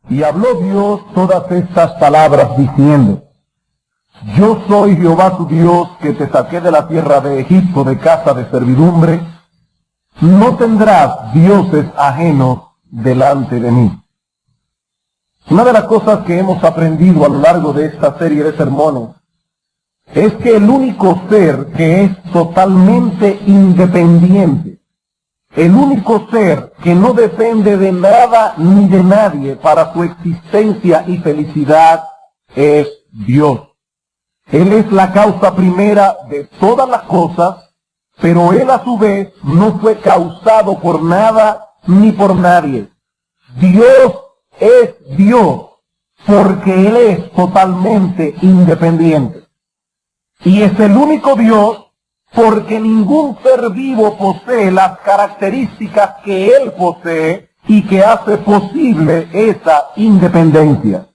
Y habló Dios todas estas palabras diciendo: Yo soy Jehová tu Dios, que te saqué de la tierra de Egipto, de casa de servidumbre. No tendrás dioses ajenos delante de mí. Una de las cosas que hemos aprendido a lo largo de esta serie de sermones es que el único ser que es totalmente independiente, el único ser que no depende de nada ni de nadie para su existencia y felicidad, es Dios. Él es la causa primera de todas las cosas, pero Él a su vez no fue causado por nada ni por nadie. Dios es Dios porque Él es totalmente independiente. Y es el único Dios porque ningún ser vivo posee las características que Él posee y que hace posible esa independencia.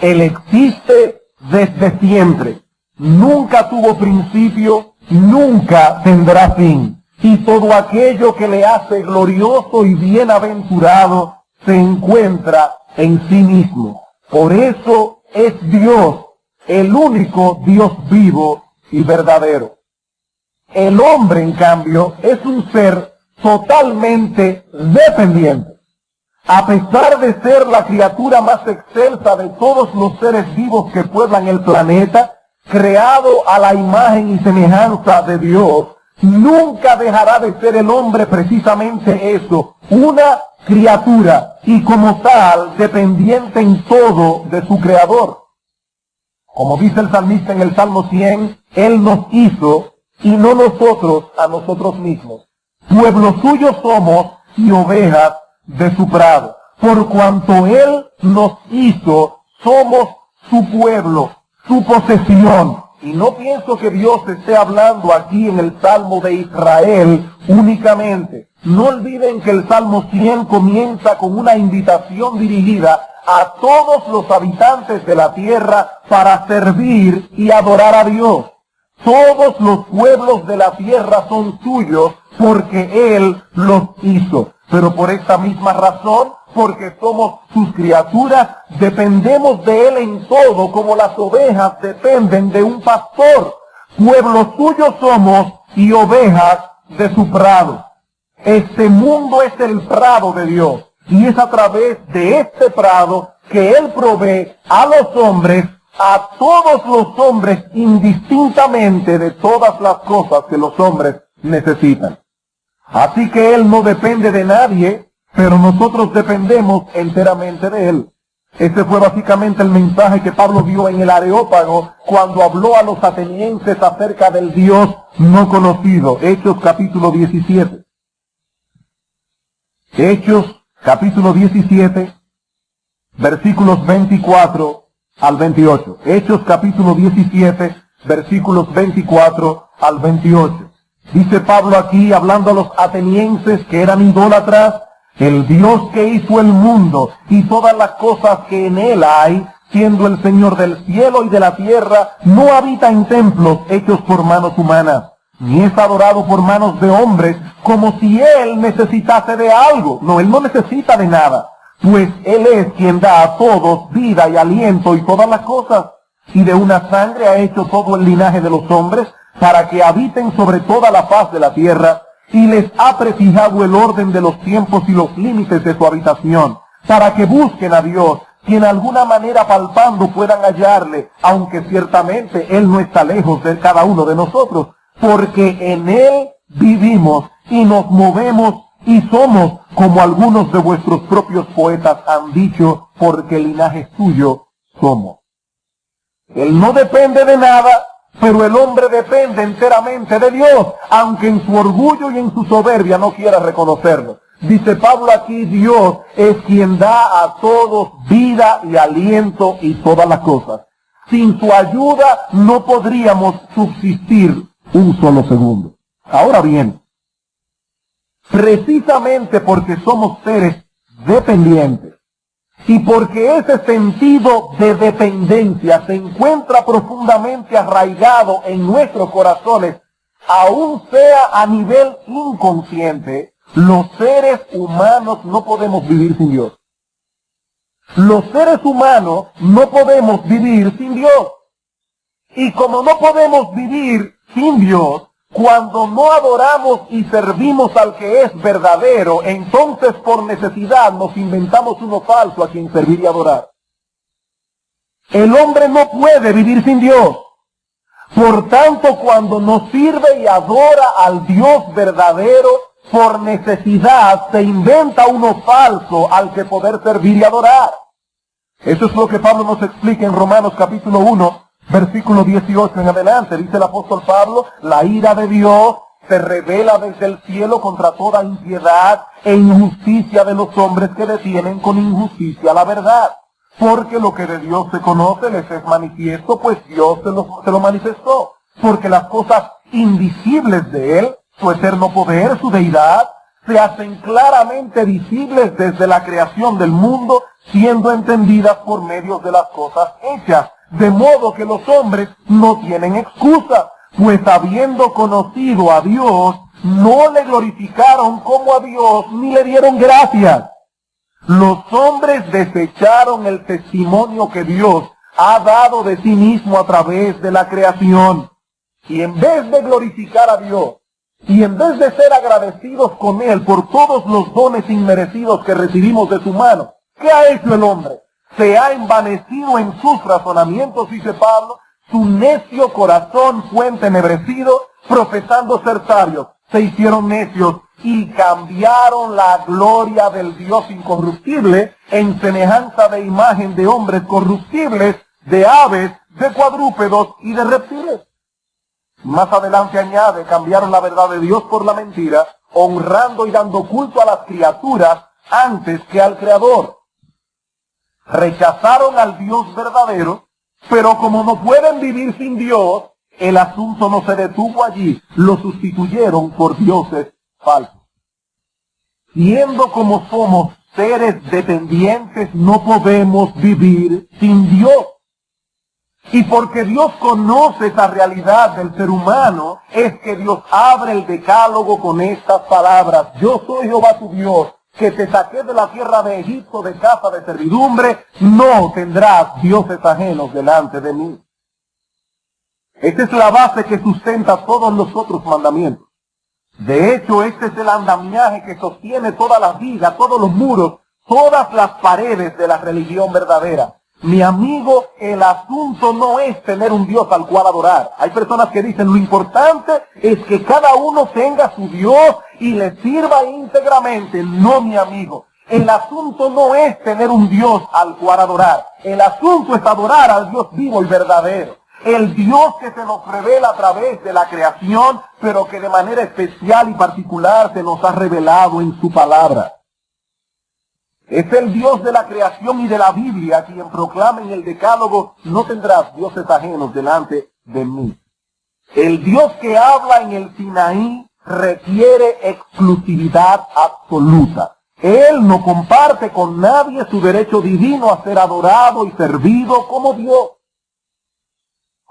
Él existe desde siempre, nunca tuvo principio, nunca tendrá fin. Y todo aquello que le hace glorioso y bienaventurado se encuentra en sí mismo. Por eso es Dios, el único Dios vivo y verdadero. El hombre, en cambio, es un ser totalmente dependiente. A pesar de ser la criatura más excelsa de todos los seres vivos que pueblan el planeta, creado a la imagen y semejanza de Dios, nunca dejará de ser el hombre precisamente eso, una criatura, y como tal, dependiente en todo de su Creador. Como dice el salmista en el Salmo 100, Él nos hizo y no nosotros a nosotros mismos. Pueblo suyo somos y ovejas de su prado. Por cuanto Él nos hizo, somos su pueblo, su posesión. Y no pienso que Dios esté hablando aquí en el Salmo de Israel únicamente. No olviden que el Salmo 100 comienza con una invitación dirigida a todos los habitantes de la tierra para servir y adorar a Dios. Todos los pueblos de la tierra son suyos porque Él los hizo. Pero por esta misma razón, porque somos sus criaturas, dependemos de Él en todo, como las ovejas dependen de un pastor. Pueblo suyo somos y ovejas de su prado. Este mundo es el prado de Dios, y es a través de este prado que Él provee a los hombres, a todos los hombres, indistintamente de todas las cosas que los hombres necesitan. Así que Él no depende de nadie, pero nosotros dependemos enteramente de Él. Ese fue básicamente el mensaje que Pablo dio en el Areópago cuando habló a los atenienses acerca del Dios no conocido. Hechos capítulo 17. Hechos capítulo 17, versículos 24 al 28. Hechos capítulo 17, versículos 24 al 28. Dice Pablo aquí, hablando a los atenienses que eran idólatras: el Dios que hizo el mundo y todas las cosas que en él hay, siendo el Señor del cielo y de la tierra, no habita en templos hechos por manos humanas, ni es adorado por manos de hombres, como si Él necesitase de algo. No, Él no necesita de nada, pues Él es quien da a todos vida y aliento y todas las cosas. Y de una sangre ha hecho todo el linaje de los hombres, para que habiten sobre toda la faz de la tierra, y les ha prefijado el orden de los tiempos y los límites de su habitación, para que busquen a Dios, que en alguna manera palpando puedan hallarle, aunque ciertamente Él no está lejos de cada uno de nosotros, porque en Él vivimos y nos movemos y somos, como algunos de vuestros propios poetas han dicho, porque linaje suyo somos. Él no depende de nada, pero el hombre depende enteramente de Dios, aunque en su orgullo y en su soberbia no quiera reconocerlo. Dice Pablo aquí, Dios es quien da a todos vida y aliento y todas las cosas. Sin su ayuda no podríamos subsistir un solo segundo. Ahora bien, precisamente porque somos seres dependientes, y porque ese sentido de dependencia se encuentra profundamente arraigado en nuestros corazones, aun sea a nivel inconsciente, los seres humanos no podemos vivir sin Dios. Los seres humanos no podemos vivir sin Dios. Y como no podemos vivir sin Dios, cuando no adoramos y servimos al que es verdadero, entonces por necesidad nos inventamos uno falso a quien servir y adorar. El hombre no puede vivir sin Dios. Por tanto, cuando no sirve y adora al Dios verdadero, por necesidad se inventa uno falso al que poder servir y adorar. Eso es lo que Pablo nos explica en Romanos capítulo 1, versículo 18 en adelante. Dice el apóstol Pablo: la ira de Dios se revela desde el cielo contra toda impiedad e injusticia de los hombres que detienen con injusticia la verdad. Porque lo que de Dios se conoce les es manifiesto, pues Dios se lo manifestó. Porque las cosas invisibles de Él, su eterno poder, su deidad, se hacen claramente visibles desde la creación del mundo, siendo entendidas por medio de las cosas hechas. De modo que los hombres no tienen excusa, pues habiendo conocido a Dios, no le glorificaron como a Dios, ni le dieron gracias. Los hombres desecharon el testimonio que Dios ha dado de sí mismo a través de la creación. Y en vez de glorificar a Dios, y en vez de ser agradecidos con Él por todos los dones inmerecidos que recibimos de su mano, ¿qué ha hecho el hombre? Se ha envanecido en sus razonamientos, dice Pablo, su necio corazón fue entenebrecido, profesando ser sabios, se hicieron necios y cambiaron la gloria del Dios incorruptible en semejanza de imagen de hombres corruptibles, de aves, de cuadrúpedos y de reptiles. Más adelante añade: cambiaron la verdad de Dios por la mentira, honrando y dando culto a las criaturas antes que al Creador. Rechazaron al Dios verdadero, pero como no pueden vivir sin Dios, el asunto no se detuvo allí, lo sustituyeron por dioses falsos. Siendo como somos seres dependientes, no podemos vivir sin Dios. Y porque Dios conoce esa realidad del ser humano, es que Dios abre el decálogo con estas palabras: yo soy Jehová tu Dios, que te saqué de la tierra de Egipto, de casa de servidumbre, no tendrás dioses ajenos delante de mí. Esta es la base que sustenta todos los otros mandamientos. De hecho, este es el andamiaje que sostiene toda la vida, todos los muros, todas las paredes de la religión verdadera. Mi amigo, el asunto no es tener un Dios al cual adorar. Hay personas que dicen: lo importante es que cada uno tenga su Dios y le sirva íntegramente. No, mi amigo. El asunto no es tener un Dios al cual adorar. El asunto es adorar al Dios vivo y verdadero. El Dios que se nos revela a través de la creación, pero que de manera especial y particular se nos ha revelado en su palabra. Es el Dios de la creación y de la Biblia quien proclama en el decálogo: no tendrás dioses ajenos delante de mí. El Dios que habla en el Sinaí requiere exclusividad absoluta. Él no comparte con nadie su derecho divino a ser adorado y servido como Dios.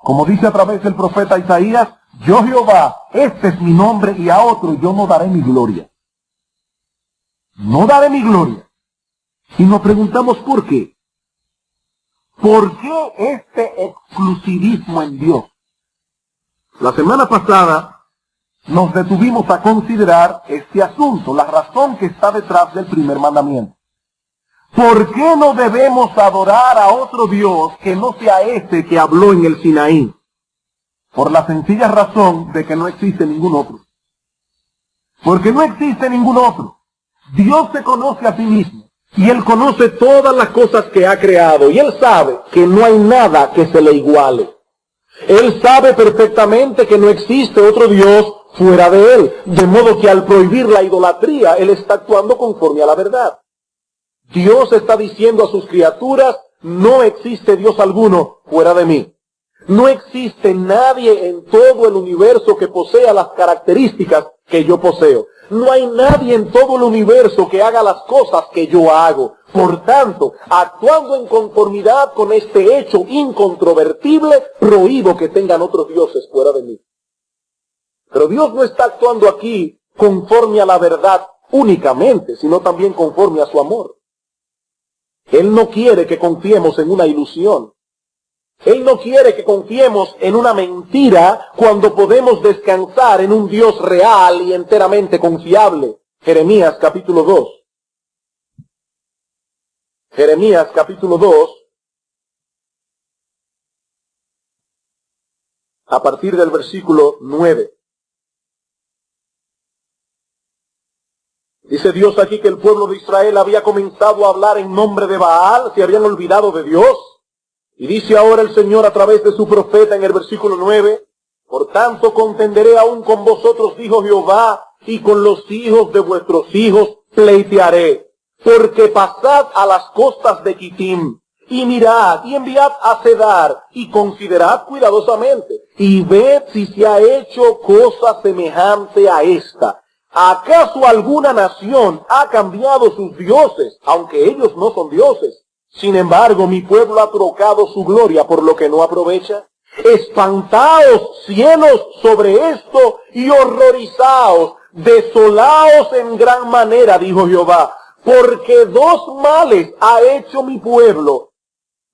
Como dice a través del profeta Isaías: yo Jehová, este es mi nombre, y a otro yo no daré mi gloria. No daré mi gloria. Y nos preguntamos ¿por qué? ¿Por qué este exclusivismo en Dios? La semana pasada nos detuvimos a considerar este asunto, la razón que está detrás del primer mandamiento. ¿Por qué no debemos adorar a otro Dios que no sea este que habló en el Sinaí? Por la sencilla razón de que no existe ningún otro. Porque no existe ningún otro. Dios se conoce a sí mismo. Y Él conoce todas las cosas que ha creado. Y Él sabe que no hay nada que se le iguale. Él sabe perfectamente que no existe otro Dios fuera de Él. De modo que al prohibir la idolatría, Él está actuando conforme a la verdad. Dios está diciendo a sus criaturas: no existe Dios alguno fuera de mí. No existe nadie en todo el universo que posea las características que yo poseo. No hay nadie en todo el universo que haga las cosas que yo hago. Por tanto, actuando en conformidad con este hecho incontrovertible, prohíbo que tengan otros dioses fuera de mí. Pero Dios no está actuando aquí conforme a la verdad únicamente, sino también conforme a su amor. Él no quiere que confiemos en una ilusión. Él no quiere que confiemos en una mentira cuando podemos descansar en un Dios real y enteramente confiable. Jeremías capítulo 2. Jeremías capítulo 2, a partir del versículo 9. Dice Dios aquí que el pueblo de Israel había comenzado a hablar en nombre de Baal, se habían olvidado de Dios. Y dice ahora el Señor a través de su profeta en el versículo 9, por tanto contenderé aún con vosotros, dijo Jehová, y con los hijos de vuestros hijos pleitearé. Porque pasad a las costas de Quitim, y mirad, y enviad a Cedar, y considerad cuidadosamente, y ved si se ha hecho cosa semejante a esta. ¿Acaso alguna nación ha cambiado sus dioses, aunque ellos no son dioses? Sin embargo, mi pueblo ha trocado su gloria por lo que no aprovecha. Espantaos, cielos, sobre esto, y horrorizaos, desolaos en gran manera, dijo Jehová, porque dos males ha hecho mi pueblo.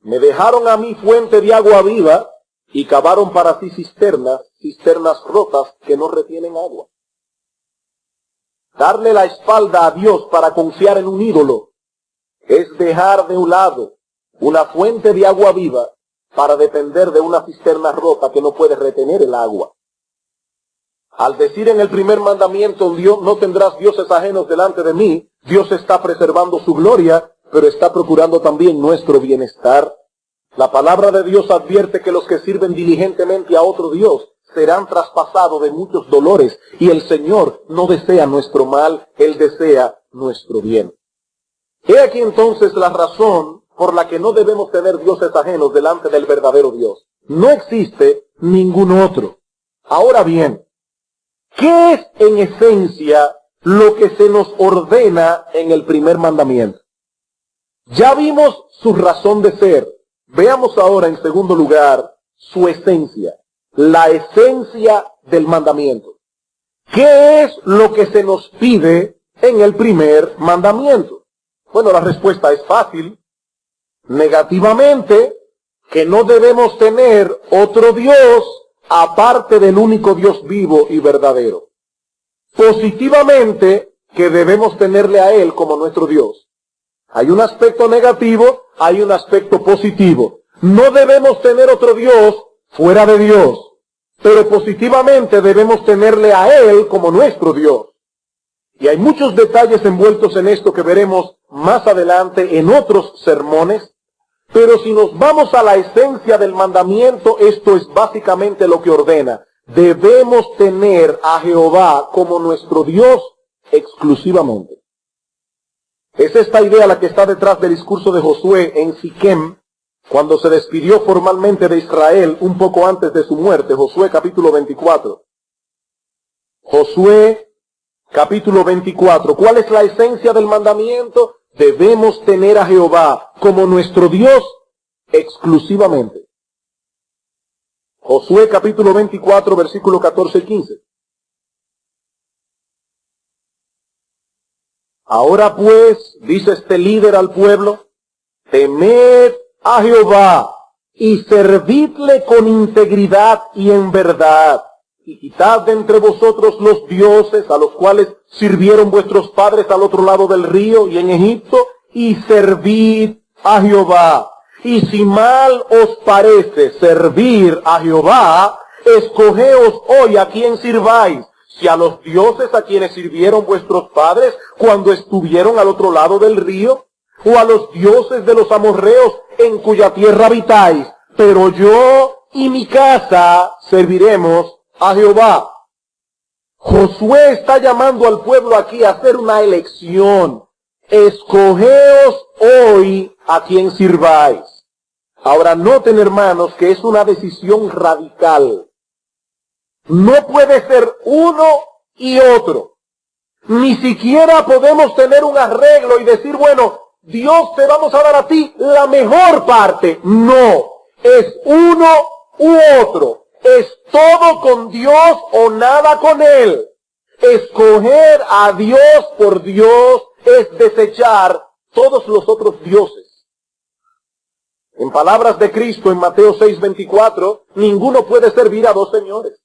Me dejaron a mí fuente de agua viva, y cavaron para sí cisternas rotas que no retienen agua. Darle la espalda a Dios para confiar en un ídolo es dejar de un lado una fuente de agua viva para depender de una cisterna rota que no puede retener el agua. Al decir en el primer mandamiento, Dios, no tendrás dioses ajenos delante de mí, Dios está preservando su gloria, pero está procurando también nuestro bienestar. La palabra de Dios advierte que los que sirven diligentemente a otro Dios serán traspasados de muchos dolores, y el Señor no desea nuestro mal, Él desea nuestro bien. He aquí entonces la razón por la que no debemos tener dioses ajenos delante del verdadero Dios. No existe ningún otro. Ahora bien, ¿qué es en esencia lo que se nos ordena en el primer mandamiento? Ya vimos su razón de ser. Veamos ahora en segundo lugar su esencia. La esencia del mandamiento. ¿Qué es lo que se nos pide en el primer mandamiento? Bueno, la respuesta es fácil. Negativamente, que no debemos tener otro Dios aparte del único Dios vivo y verdadero. Positivamente, que debemos tenerle a Él como nuestro Dios. Hay un aspecto negativo, hay un aspecto positivo. No debemos tener otro Dios fuera de Dios, pero positivamente debemos tenerle a Él como nuestro Dios. Y hay muchos detalles envueltos en esto que veremos más adelante en otros sermones, pero si nos vamos a la esencia del mandamiento, esto es básicamente lo que ordena. Debemos tener a Jehová como nuestro Dios exclusivamente. Es esta idea la que está detrás del discurso de Josué en Siquem, cuando se despidió formalmente de Israel un poco antes de su muerte. Josué capítulo 24. Josué capítulo 24. ¿Cuál es la esencia del mandamiento? Debemos tener a Jehová como nuestro Dios exclusivamente. Josué capítulo 24, versículo 14 y 15. Ahora pues, dice este líder al pueblo, temed a Jehová y servidle con integridad y en verdad, y quitad de entre vosotros los dioses a los cuales sirvieron vuestros padres al otro lado del río y en Egipto, y servid a Jehová. Y si mal os parece servir a Jehová, escogeos hoy a quién sirváis, si a los dioses a quienes sirvieron vuestros padres cuando estuvieron al otro lado del río, o a los dioses de los amorreos en cuya tierra habitáis, pero yo y mi casa serviremos a Jehová. Josué está llamando al pueblo aquí a hacer una elección. Escogeos hoy a quien sirváis. Ahora noten, hermanos, que es una decisión radical. No puede ser uno y otro. Ni siquiera podemos tener un arreglo y decir, bueno, Dios, te vamos a dar a ti la mejor parte. No, es uno u otro. Es todo con Dios o nada con Él. Escoger a Dios por Dios es desechar todos los otros dioses. En palabras de Cristo en Mateo 6:24, ninguno puede servir a dos señores,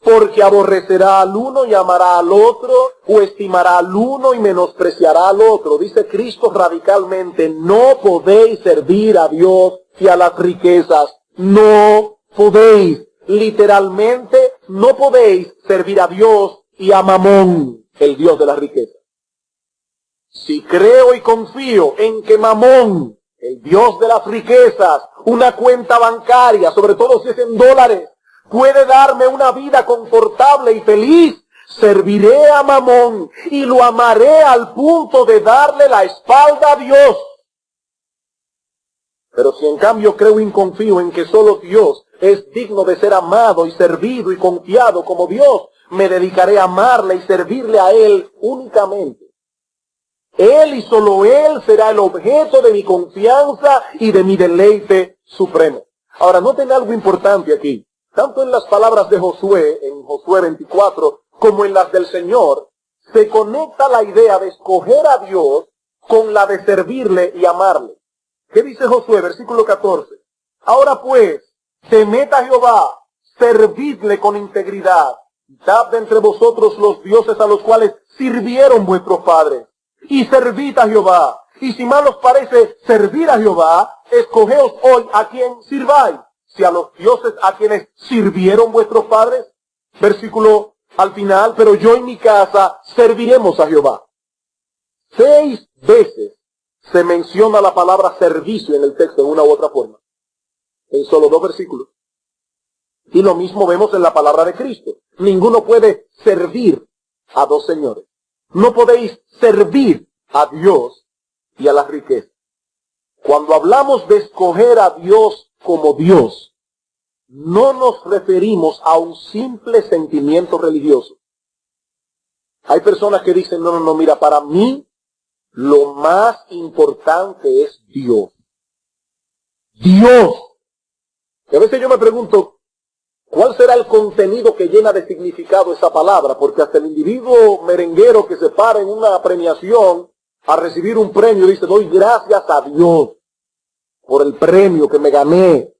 porque aborrecerá al uno y amará al otro, o estimará al uno y menospreciará al otro. Dice Cristo radicalmente, no podéis servir a Dios y a las riquezas. No podéis. Literalmente, no podéis servir a Dios y a Mamón, el Dios de las riquezas. Si creo y confío en que Mamón, el Dios de las riquezas, una cuenta bancaria, sobre todo si es en dólares, puede darme una vida confortable y feliz, serviré a Mamón y lo amaré al punto de darle la espalda a Dios. Pero si en cambio creo y confío en que solo Dios es digno de ser amado y servido y confiado como Dios, me dedicaré a amarle y servirle a Él únicamente. Él y solo Él será el objeto de mi confianza y de mi deleite supremo. Ahora, noten algo importante aquí. Tanto en las palabras de Josué, en Josué 24, como en las del Señor, se conecta la idea de escoger a Dios con la de servirle y amarle. ¿Qué dice Josué? Versículo 14. Ahora pues, temed a Jehová, servidle con integridad, quitad de entre vosotros los dioses a los cuales sirvieron vuestros padres, y servid a Jehová. Y si mal os parece servir a Jehová, escogeos hoy a quien sirváis, si a los dioses a quienes sirvieron vuestros padres. Versículo al final, pero yo y mi casa serviremos a Jehová. 6 veces se menciona la palabra servicio en el texto de una u otra forma, en solo 2 versículos. Y lo mismo vemos en la palabra de Cristo. Ninguno puede servir a dos señores. No podéis servir a Dios y a las riquezas. Cuando hablamos de escoger a Dios como Dios, no nos referimos a un simple sentimiento religioso. Hay personas que dicen, no, mira, para mí lo más importante es Dios. Dios. Y a veces yo me pregunto, ¿cuál será el contenido que llena de significado esa palabra? Porque hasta el individuo merenguero que se para en una premiación a recibir un premio dice, doy gracias a Dios por el premio que me gané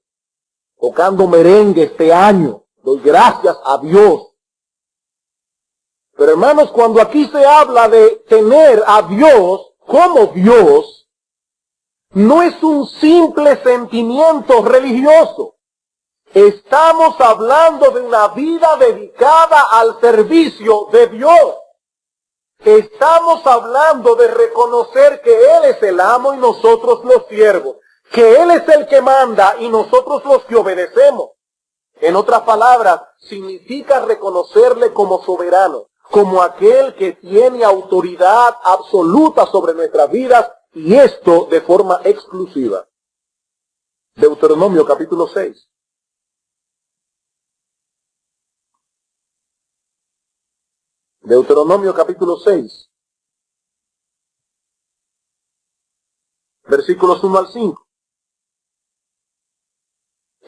tocando merengue este año. Doy gracias a Dios. Pero hermanos, cuando aquí se habla de tener a Dios como Dios, no es un simple sentimiento religioso. Estamos hablando de una vida dedicada al servicio de Dios. Estamos hablando de reconocer que Él es el amo y nosotros los siervos. Que Él es el que manda y nosotros los que obedecemos. En otras palabras, significa reconocerle como soberano, como aquel que tiene autoridad absoluta sobre nuestras vidas, y esto de forma exclusiva. Deuteronomio capítulo 6. Deuteronomio capítulo 6. Versículos 1 al 5.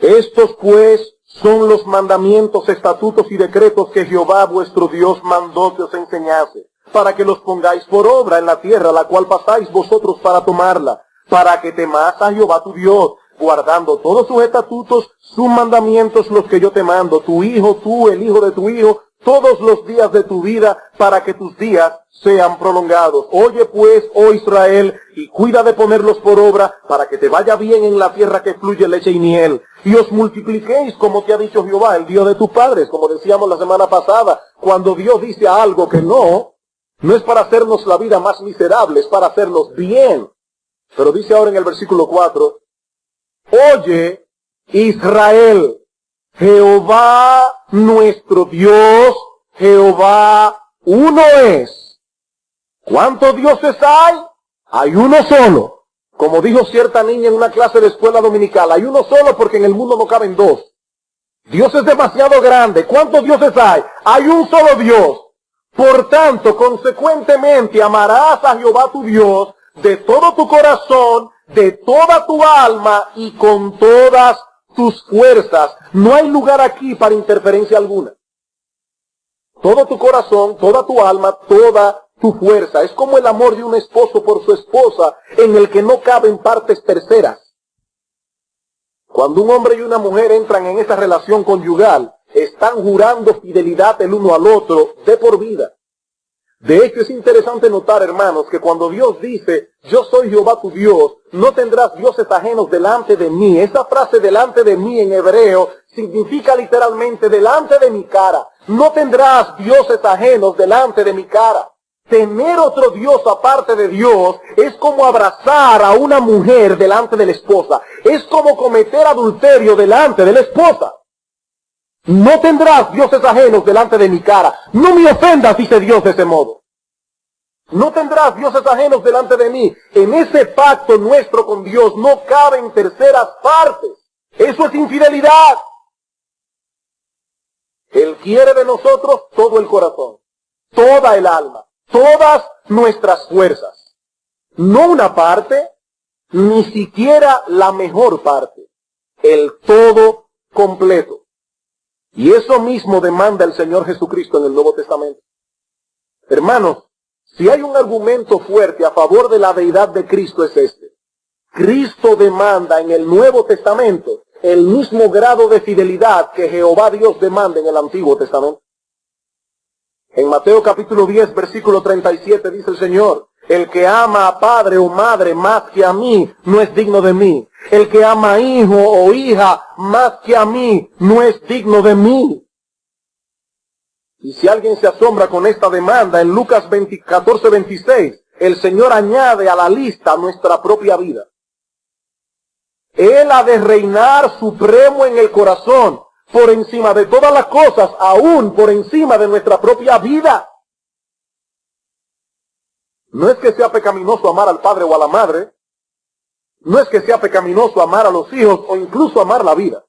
Estos pues son los mandamientos, estatutos y decretos que Jehová vuestro Dios mandó que os enseñase, para que los pongáis por obra en la tierra, la cual pasáis vosotros para tomarla, para que temas a Jehová tu Dios, guardando todos sus estatutos, sus mandamientos, los que yo te mando, tu hijo, tú, el hijo de tu hijo, todos los días de tu vida, para que tus días sean prolongados. Oye pues, oh Israel, y cuida de ponerlos por obra, para que te vaya bien en la tierra que fluye leche y miel, y os multipliquéis como te ha dicho Jehová, el Dios de tus padres, como decíamos la semana pasada. Cuando Dios dice algo que no es para hacernos la vida más miserable, es para hacernos bien. Pero dice ahora en el versículo 4, oye Israel, Jehová nuestro Dios, Jehová uno es. ¿Cuántos dioses hay? Hay uno solo. Como dijo cierta niña en una clase de escuela dominical, hay uno solo porque en el mundo no caben dos. Dios es demasiado grande. ¿Cuántos dioses hay? Hay un solo Dios. Por tanto, consecuentemente, amarás a Jehová tu Dios de todo tu corazón, de toda tu alma y con todas tus fuerzas. No hay lugar aquí para interferencia alguna. Todo tu corazón, toda tu alma, toda tu fuerza. Es como el amor de un esposo por su esposa, en el que no caben partes terceras. Cuando un hombre y una mujer entran en esa relación conyugal, están jurando fidelidad el uno al otro de por vida. De hecho, es interesante notar, hermanos, que cuando Dios dice, yo soy Jehová tu Dios, no tendrás dioses ajenos delante de mí. Esa frase delante de mí en hebreo significa literalmente delante de mi cara. No tendrás dioses ajenos delante de mi cara. Tener otro Dios aparte de Dios es como abrazar a una mujer delante de la esposa. Es como cometer adulterio delante de la esposa. No tendrás dioses ajenos delante de mi cara. No me ofendas, dice Dios de ese modo. No tendrás dioses ajenos delante de mí. En ese pacto nuestro con Dios no caben terceras partes. Eso es infidelidad. Él quiere de nosotros todo el corazón, toda el alma, todas nuestras fuerzas. No una parte, ni siquiera la mejor parte. El todo completo. Y eso mismo demanda el Señor Jesucristo en el Nuevo Testamento. Hermanos, si hay un argumento fuerte a favor de la deidad de Cristo es este. Cristo demanda en el Nuevo Testamento el mismo grado de fidelidad que Jehová Dios demanda en el Antiguo Testamento. En Mateo capítulo 10, versículo 37 dice el Señor, el que ama a padre o madre más que a mí no es digno de mí. El que ama a hijo o hija más que a mí no es digno de mí. Y si alguien se asombra con esta demanda, en Lucas 14, 26, el Señor añade a la lista nuestra propia vida. Él ha de reinar supremo en el corazón, por encima de todas las cosas, aún por encima de nuestra propia vida. No es que sea pecaminoso amar al padre o a la madre. No es que sea pecaminoso amar a los hijos o incluso amar la vida.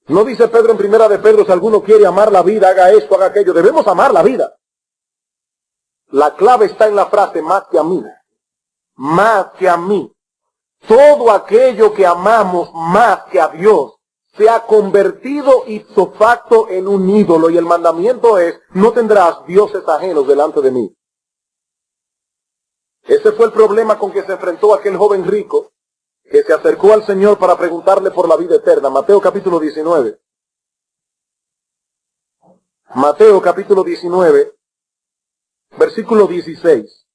No dice Pedro en primera de Pedro, si alguno quiere amar la vida, haga esto, haga aquello. Debemos amar la vida. La clave está en la frase más que a mí. Más que a mí. Todo aquello que amamos más que a Dios se ha convertido ipso facto en un ídolo. Y el mandamiento es, no tendrás dioses ajenos delante de mí. Ese fue el problema con que se enfrentó aquel joven rico que se acercó al Señor para preguntarle por la vida eterna. Mateo capítulo 19. Mateo capítulo 19, versículo 16.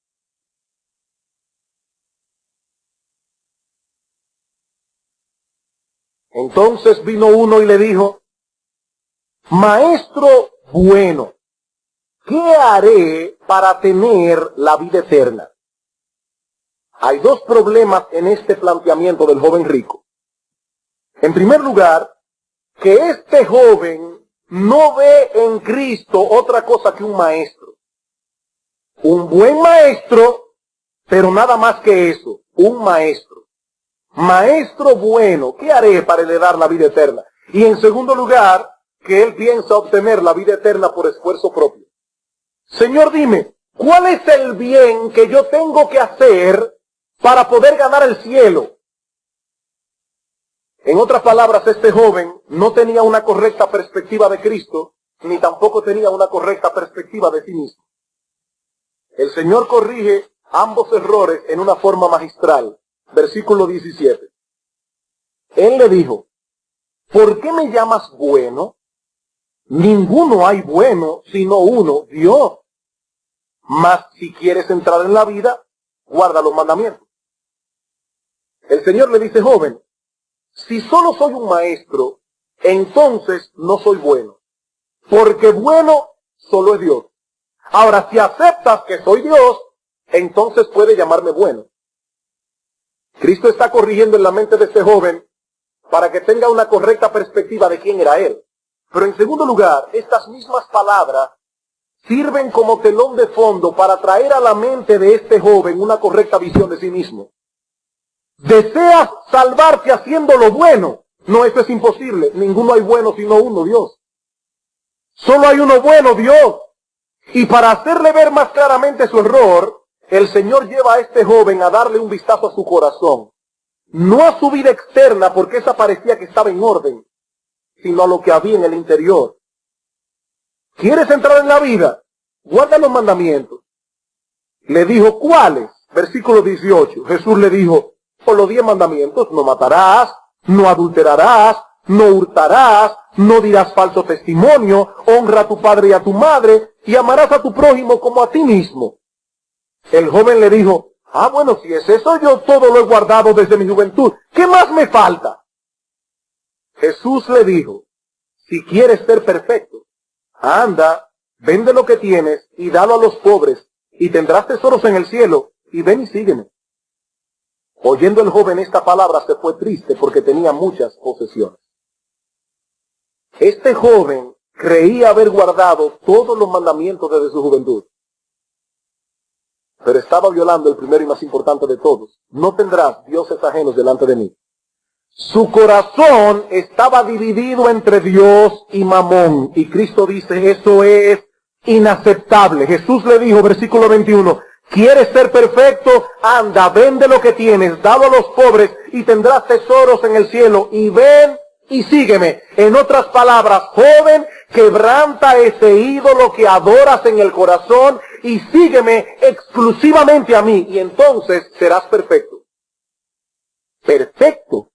Entonces vino uno y le dijo, Maestro bueno, ¿qué haré para tener la vida eterna? Hay dos problemas en este planteamiento del joven rico. En primer lugar, que este joven no ve en Cristo otra cosa que un maestro. Un buen maestro, pero nada más que eso, un maestro. Maestro bueno, ¿qué haré para heredar la vida eterna? Y en segundo lugar, que él piensa obtener la vida eterna por esfuerzo propio. Señor, dime, ¿cuál es el bien que yo tengo que hacer para poder ganar el cielo? En otras palabras, este joven no tenía una correcta perspectiva de Cristo, ni tampoco tenía una correcta perspectiva de sí mismo. El Señor corrige ambos errores en una forma magistral. Versículo 17. Él le dijo, ¿por qué me llamas bueno? Ninguno hay bueno, sino uno, Dios. Mas si quieres entrar en la vida, guarda los mandamientos. El Señor le dice, joven, si solo soy un maestro, entonces no soy bueno. Porque bueno solo es Dios. Ahora, si aceptas que soy Dios, entonces puede llamarme bueno. Cristo está corrigiendo en la mente de este joven para que tenga una correcta perspectiva de quién era él. Pero en segundo lugar, estas mismas palabras sirven como telón de fondo para traer a la mente de este joven una correcta visión de sí mismo. ¿Deseas salvarte haciendo lo bueno? No, eso es imposible. Ninguno hay bueno sino uno, Dios. Solo hay uno bueno, Dios. Y para hacerle ver más claramente su error, el Señor lleva a este joven a darle un vistazo a su corazón. No a su vida externa, porque esa parecía que estaba en orden, sino a lo que había en el interior. ¿Quieres entrar en la vida? Guarda los mandamientos. Le dijo, ¿cuáles? Versículo 18. Jesús le dijo, por los 10 mandamientos, no matarás, no adulterarás, no hurtarás, no dirás falso testimonio, honra a tu padre y a tu madre, y amarás a tu prójimo como a ti mismo. El joven le dijo, bueno, si es eso, yo todo lo he guardado desde mi juventud. ¿Qué más me falta? Jesús le dijo, si quieres ser perfecto, anda, vende lo que tienes y dalo a los pobres, y tendrás tesoros en el cielo, y ven y sígueme. Oyendo el joven esta palabra se fue triste porque tenía muchas posesiones. Este joven creía haber guardado todos los mandamientos desde su juventud, pero estaba violando el primero y más importante de todos. No tendrás dioses ajenos delante de mí. Su corazón estaba dividido entre Dios y Mamón. Y Cristo dice, eso es inaceptable. Jesús le dijo, versículo 21, ¿quieres ser perfecto? Anda, vende lo que tienes, dalo a los pobres y tendrás tesoros en el cielo. Y ven y sígueme. En otras palabras, joven, quebranta ese ídolo que adoras en el corazón y sígueme exclusivamente a mí, y entonces serás perfecto. ¿Perfecto?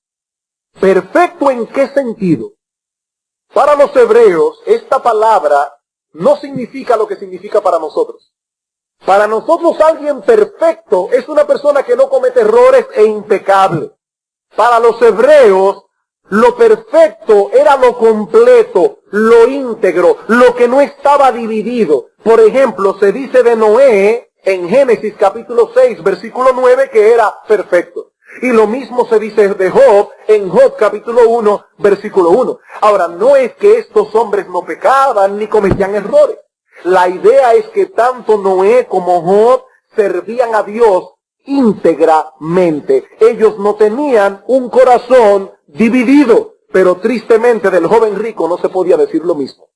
¿Perfecto en qué sentido? Para los hebreos, esta palabra no significa lo que significa para nosotros. Para nosotros alguien perfecto es una persona que no comete errores e impecable. Para los hebreos, lo perfecto era lo completo, lo íntegro, lo que no estaba dividido. Por ejemplo, se dice de Noé en Génesis capítulo 6, versículo 9, que era perfecto. Y lo mismo se dice de Job en Job capítulo 1, versículo 1. Ahora, no es que estos hombres no pecaban ni cometían errores. La idea es que tanto Noé como Job servían a Dios íntegramente. Ellos no tenían un corazón dividido, pero tristemente del joven rico no se podía decir lo mismo.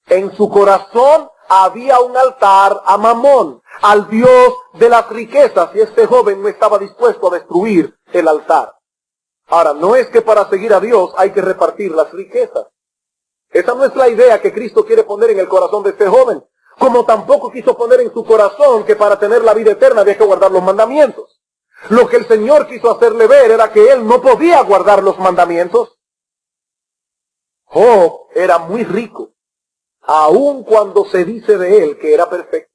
En su corazón había un altar a Mamón, al Dios de las riquezas, y este joven no estaba dispuesto a destruir el altar. Ahora, no es que para seguir a Dios hay que repartir las riquezas. Esa no es la idea que Cristo quiere poner en el corazón de este joven, como tampoco quiso poner en su corazón que para tener la vida eterna había que guardar los mandamientos. Lo que el Señor quiso hacerle ver era que él no podía guardar los mandamientos. Job era muy rico, aun cuando se dice de él que era perfecto.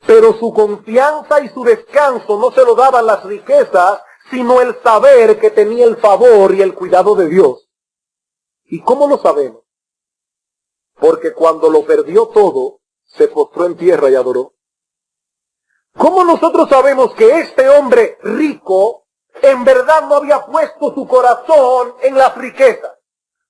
Pero su confianza y su descanso no se lo daban las riquezas, sino el saber que tenía el favor y el cuidado de Dios. ¿Y cómo lo sabemos? Porque cuando lo perdió todo, se postró en tierra y adoró. ¿Cómo nosotros sabemos que este hombre rico en verdad no había puesto su corazón en las riquezas?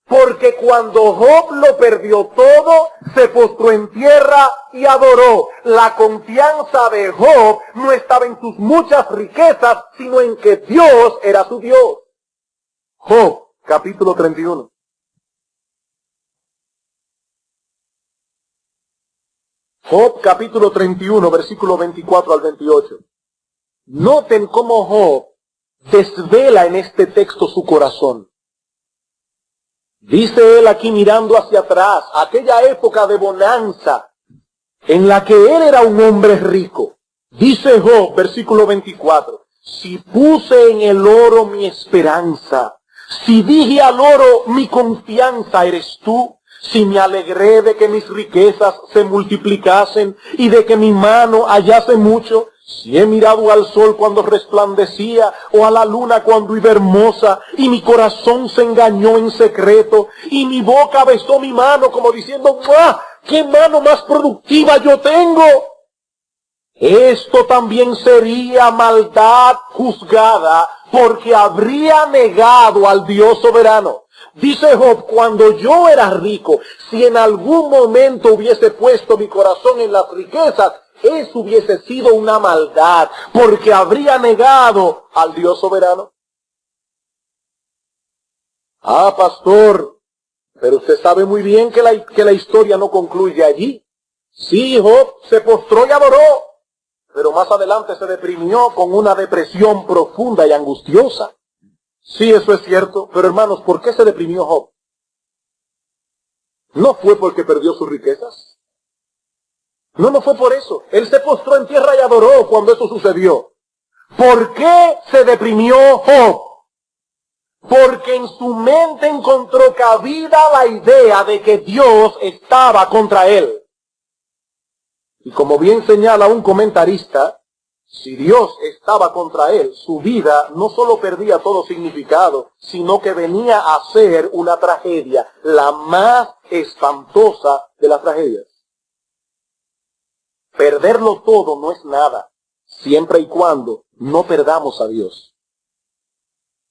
Porque cuando Job lo perdió todo, se postró en tierra y adoró. La confianza de Job no estaba en sus muchas riquezas, sino en que Dios era su Dios. Job, capítulo 31. Job, capítulo 31, versículo 24 al 28. Noten cómo Job desvela en este texto su corazón. Dice él aquí mirando hacia atrás, aquella época de bonanza en la que él era un hombre rico. Dice Job, versículo 24, si puse en el oro mi esperanza, si dije al oro mi confianza eres tú, si me alegré de que mis riquezas se multiplicasen y de que mi mano hallase mucho, si he mirado al sol cuando resplandecía o a la luna cuando iba hermosa y mi corazón se engañó en secreto y mi boca besó mi mano como diciendo, ¡ah! ¡Qué mano más productiva yo tengo! Esto también sería maldad juzgada porque habría negado al Dios soberano. Dice Job, cuando yo era rico, si en algún momento hubiese puesto mi corazón en las riquezas, eso hubiese sido una maldad, porque habría negado al Dios soberano. Ah, pastor, pero usted sabe muy bien que la historia no concluye allí. Sí, Job se postró y adoró, pero más adelante se deprimió con una depresión profunda y angustiosa. Sí, eso es cierto, pero hermanos, ¿por qué se deprimió Job? ¿No fue porque perdió sus riquezas? No fue por eso. Él se postró en tierra y adoró cuando eso sucedió. ¿Por qué se deprimió Job? porque en su mente encontró cabida la idea de que Dios estaba contra él. Y como bien señala un comentarista, si Dios estaba contra él, su vida no solo perdía todo significado, sino que venía a ser una tragedia, la más espantosa de las tragedias. Perderlo todo no es nada, siempre y cuando no perdamos a Dios.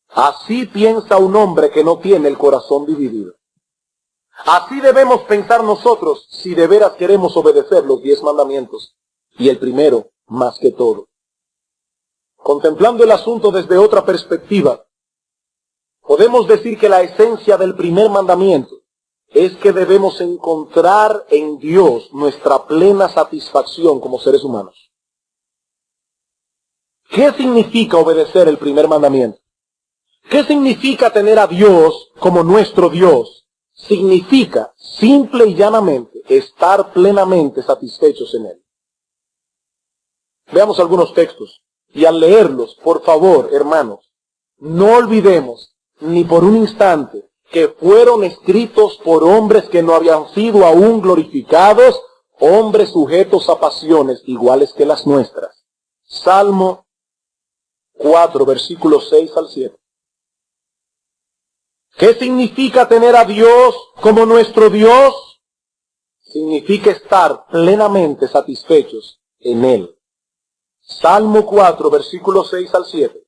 Así piensa un hombre que no tiene el corazón dividido. Así debemos pensar nosotros si de veras queremos obedecer los 10 mandamientos, y el primero más que todo. Contemplando el asunto desde otra perspectiva, podemos decir que la esencia del primer mandamiento es que debemos encontrar en Dios nuestra plena satisfacción como seres humanos. ¿Qué significa obedecer el primer mandamiento? ¿Qué significa tener a Dios como nuestro Dios? Significa, simple y llanamente, estar plenamente satisfechos en Él. Veamos algunos textos, y al leerlos, por favor, hermanos, no olvidemos ni por un instante que fueron escritos por hombres que no habían sido aún glorificados, hombres sujetos a pasiones iguales que las nuestras. Salmo 4, versículos 6 al 7. ¿Qué significa tener a Dios como nuestro Dios? Significa estar plenamente satisfechos en Él. Salmo 4, versículos 6 al 7.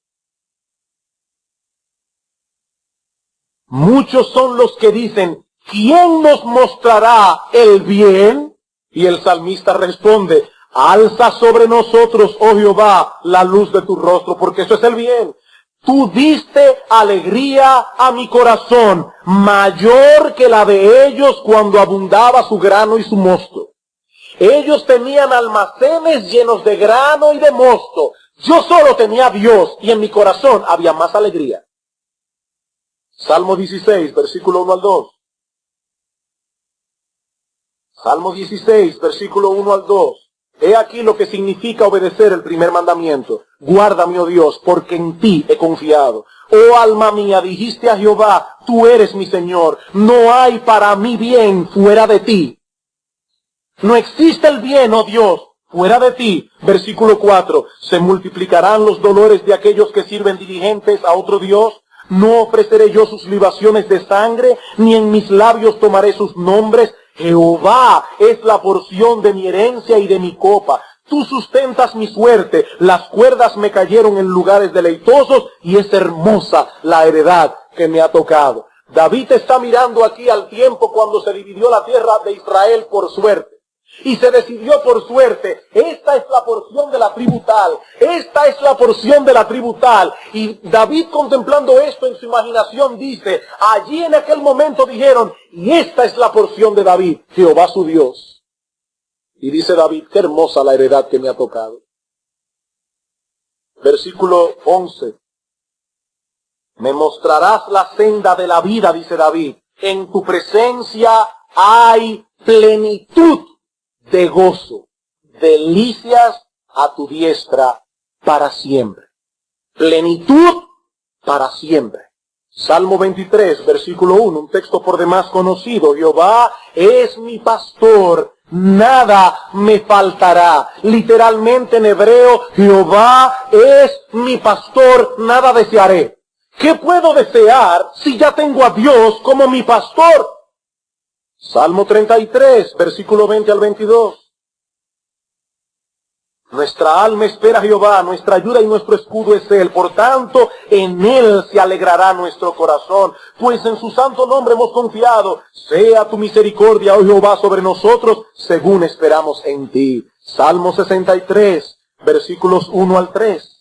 Muchos son los que dicen, ¿quién nos mostrará el bien? Y el salmista responde, alza sobre nosotros, oh Jehová, la luz de tu rostro, porque eso es el bien. Tú diste alegría a mi corazón, mayor que la de ellos cuando abundaba su grano y su mosto. Ellos tenían almacenes llenos de grano y de mosto. Yo solo tenía a Dios y en mi corazón había más alegría. Salmo 16, versículo 1 al 2. Salmo 16, versículo 1 al 2. He aquí lo que significa obedecer el primer mandamiento. Guárdame, oh Dios, porque en ti he confiado. Oh alma mía, dijiste a Jehová, tú eres mi Señor. No hay para mí bien fuera de ti. No existe el bien, oh Dios, fuera de ti. Versículo 4. Se multiplicarán los dolores de aquellos que sirven diligentes a otro Dios. No ofreceré yo sus libaciones de sangre, ni en mis labios tomaré sus nombres. Jehová es la porción de mi herencia y de mi copa. Tú sustentas mi suerte, las cuerdas me cayeron en lugares deleitosos y es hermosa la heredad que me ha tocado. David está mirando aquí al tiempo cuando se dividió la tierra de Israel por suerte. Y se decidió por suerte, esta es la porción de la tribu tal, esta es la porción de la tribu tal. Y David, contemplando esto en su imaginación, dice, allí en aquel momento dijeron, y esta es la porción de David, Jehová su Dios. Y dice David, qué hermosa la heredad que me ha tocado. Versículo 11. Me mostrarás la senda de la vida, dice David. En tu presencia hay plenitud de gozo, delicias a tu diestra para siempre. Plenitud para siempre. Salmo 23, versículo 1, un texto por demás conocido. Jehová es mi pastor, nada me faltará. Literalmente en hebreo, Jehová es mi pastor, nada desearé. ¿Qué puedo desear si ya tengo a Dios como mi pastor? Salmo 33, versículo 20 al 22. Nuestra alma espera a Jehová, nuestra ayuda y nuestro escudo es Él. Por tanto, en Él se alegrará nuestro corazón, pues en su santo nombre hemos confiado. Sea tu misericordia, oh Jehová, sobre nosotros, según esperamos en ti. Salmo 63, versículos 1 al 3.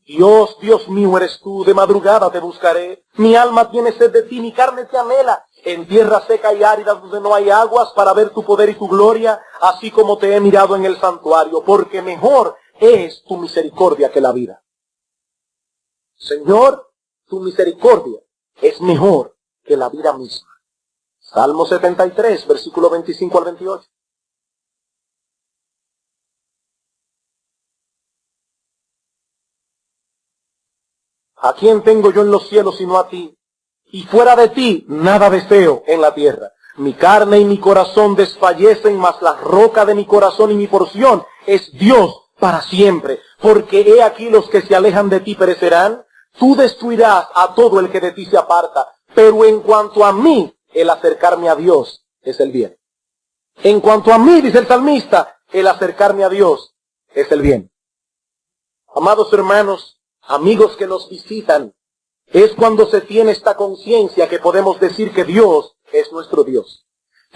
Dios, Dios mío eres tú, de madrugada te buscaré. Mi alma tiene sed de ti, mi carne te anhela. En tierra seca y árida donde no hay aguas, para ver tu poder y tu gloria, así como te he mirado en el santuario, porque mejor es tu misericordia que la vida. Señor, tu misericordia es mejor que la vida misma. Salmo 73, versículo 25 al 28. ¿A quién tengo yo en los cielos sino a ti? Y fuera de ti nada deseo en la tierra. Mi carne y mi corazón desfallecen, mas la roca de mi corazón y mi porción es Dios para siempre. Porque he aquí los que se alejan de ti perecerán. Tú destruirás a todo el que de ti se aparta. Pero en cuanto a mí, el acercarme a Dios es el bien. En cuanto a mí, dice el salmista, el acercarme a Dios es el bien. Amados hermanos, amigos que nos visitan, es cuando se tiene esta conciencia que podemos decir que Dios es nuestro Dios.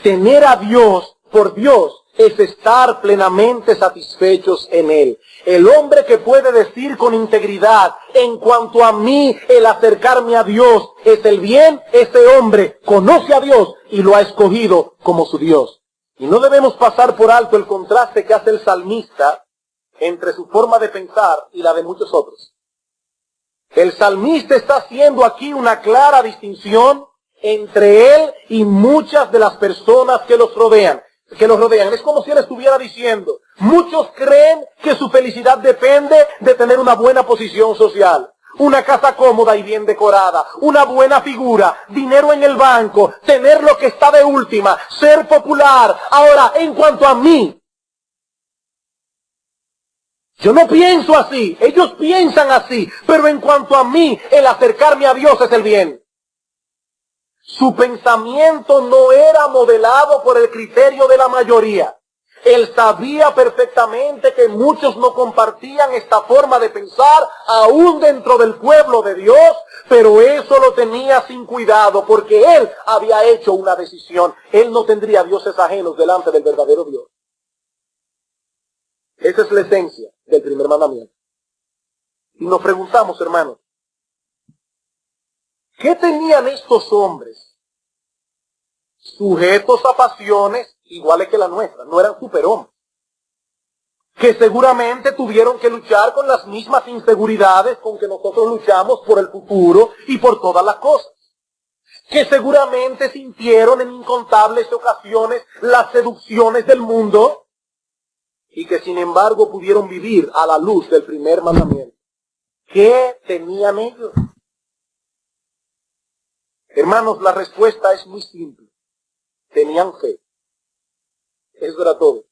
Tener a Dios por Dios es estar plenamente satisfechos en Él. El hombre que puede decir con integridad, en cuanto a mí, el acercarme a Dios es el bien, ese hombre conoce a Dios y lo ha escogido como su Dios. Y no debemos pasar por alto el contraste que hace el salmista entre su forma de pensar y la de muchos otros. El salmista está haciendo aquí una clara distinción entre él y muchas de las personas que los rodean. Es como si él estuviera diciendo, muchos creen que su felicidad depende de tener una buena posición social, una casa cómoda y bien decorada, una buena figura, dinero en el banco, tener lo que está de última, ser popular. Ahora, en cuanto a mí, yo no pienso así, ellos piensan así, pero en cuanto a mí, el acercarme a Dios es el bien. Su pensamiento no era modelado por el criterio de la mayoría. Él sabía perfectamente que muchos no compartían esta forma de pensar, aún dentro del pueblo de Dios, pero eso lo tenía sin cuidado, porque él había hecho una decisión. Él no tendría dioses ajenos delante del verdadero Dios. Esa es la esencia del primer mandamiento. Y nos preguntamos, hermanos, ¿qué tenían estos hombres sujetos a pasiones iguales que la nuestra? No eran superhombres. Que seguramente tuvieron que luchar con las mismas inseguridades con que nosotros luchamos por el futuro y por todas las cosas. Que seguramente sintieron en incontables ocasiones las seducciones del mundo y que sin embargo pudieron vivir a la luz del primer mandamiento. ¿Qué tenían ellos? Hermanos, la respuesta es muy simple. Tenían fe. Eso era todo.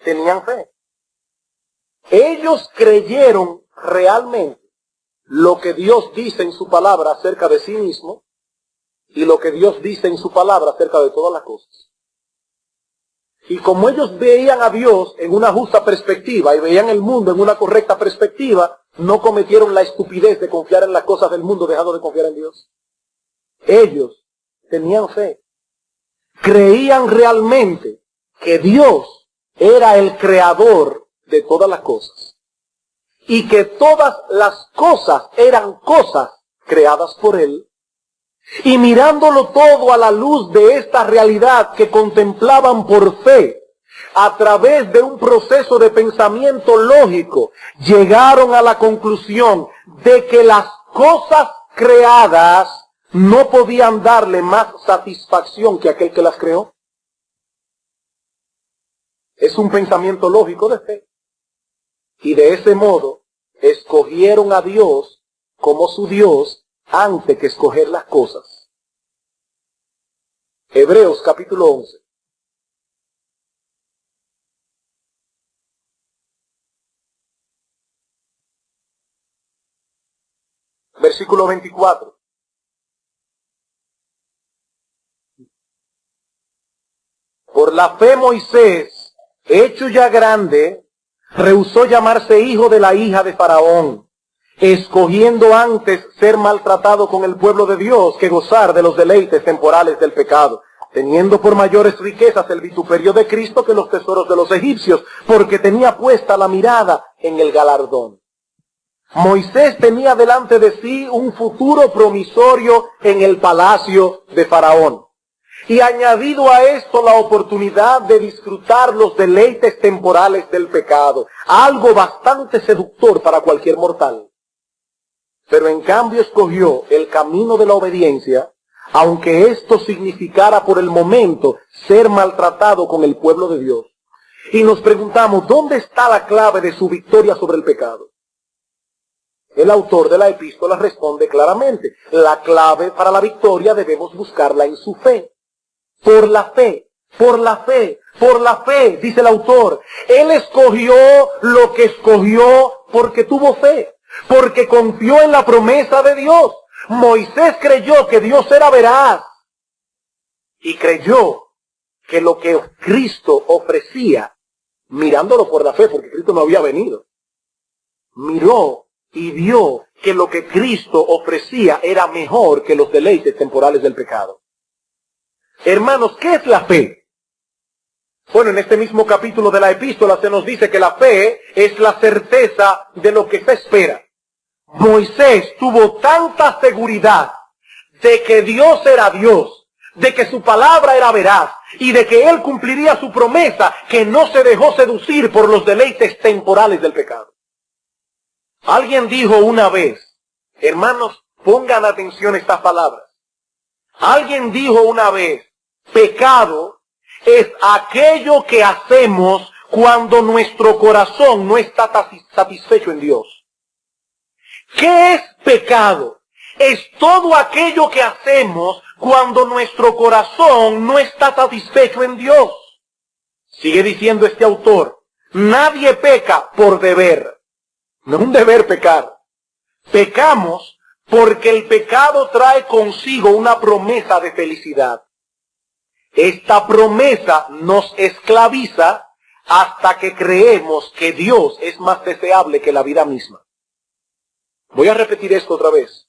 Tenían fe. Ellos creyeron realmente lo que Dios dice en su palabra acerca de sí mismo y lo que Dios dice en su palabra acerca de todas las cosas. Y como ellos veían a Dios en una justa perspectiva y veían el mundo en una correcta perspectiva, no cometieron la estupidez de confiar en las cosas del mundo dejando de confiar en Dios. Ellos tenían fe. Creían realmente que Dios era el creador de todas las cosas. Y que todas las cosas eran cosas creadas por Él. Y mirándolo todo a la luz de esta realidad que contemplaban por fe, a través de un proceso de pensamiento lógico, llegaron a la conclusión de que las cosas creadas no podían darle más satisfacción que aquel que las creó. Es un pensamiento lógico de fe. Y de ese modo, escogieron a Dios como su Dios antes que escoger las cosas. Hebreos capítulo 11. Versículo 24. Por la fe Moisés, hecho ya grande, rehusó llamarse hijo de la hija de Faraón, escogiendo antes ser maltratado con el pueblo de Dios que gozar de los deleites temporales del pecado, teniendo por mayores riquezas el vituperio de Cristo que los tesoros de los egipcios, porque tenía puesta la mirada en el galardón. Moisés tenía delante de sí un futuro promisorio en el palacio de Faraón. Y añadido a esto la oportunidad de disfrutar los deleites temporales del pecado, algo bastante seductor para cualquier mortal. Pero en cambio escogió el camino de la obediencia, aunque esto significara por el momento ser maltratado con el pueblo de Dios. Y nos preguntamos, ¿dónde está la clave de su victoria sobre el pecado? El autor de la epístola responde claramente. La clave para la victoria debemos buscarla en su fe. Por la fe, por la fe, por la fe, dice el autor. Él escogió lo que escogió porque tuvo fe, porque confió en la promesa de Dios. Moisés creyó que Dios era veraz y creyó que lo que Cristo ofrecía, mirándolo por la fe, porque Cristo no había venido, miró y vio que lo que Cristo ofrecía era mejor que los deleites temporales del pecado. Hermanos, ¿qué es la fe? Bueno, en este mismo capítulo de la epístola se nos dice que la fe es la certeza de lo que se espera. Moisés tuvo tanta seguridad de que Dios era Dios, de que su palabra era veraz y de que él cumpliría su promesa, que no se dejó seducir por los deleites temporales del pecado. Alguien dijo una vez, hermanos, pongan atención a estas palabras. Alguien dijo una vez, pecado es aquello que hacemos cuando nuestro corazón no está satisfecho en Dios. ¿Qué es pecado? Es todo aquello que hacemos cuando nuestro corazón no está satisfecho en Dios. Sigue diciendo este autor, nadie peca por deber. No es un deber pecar. Pecamos porque el pecado trae consigo una promesa de felicidad. Esta promesa nos esclaviza hasta que creemos que Dios es más deseable que la vida misma. Voy a repetir esto otra vez.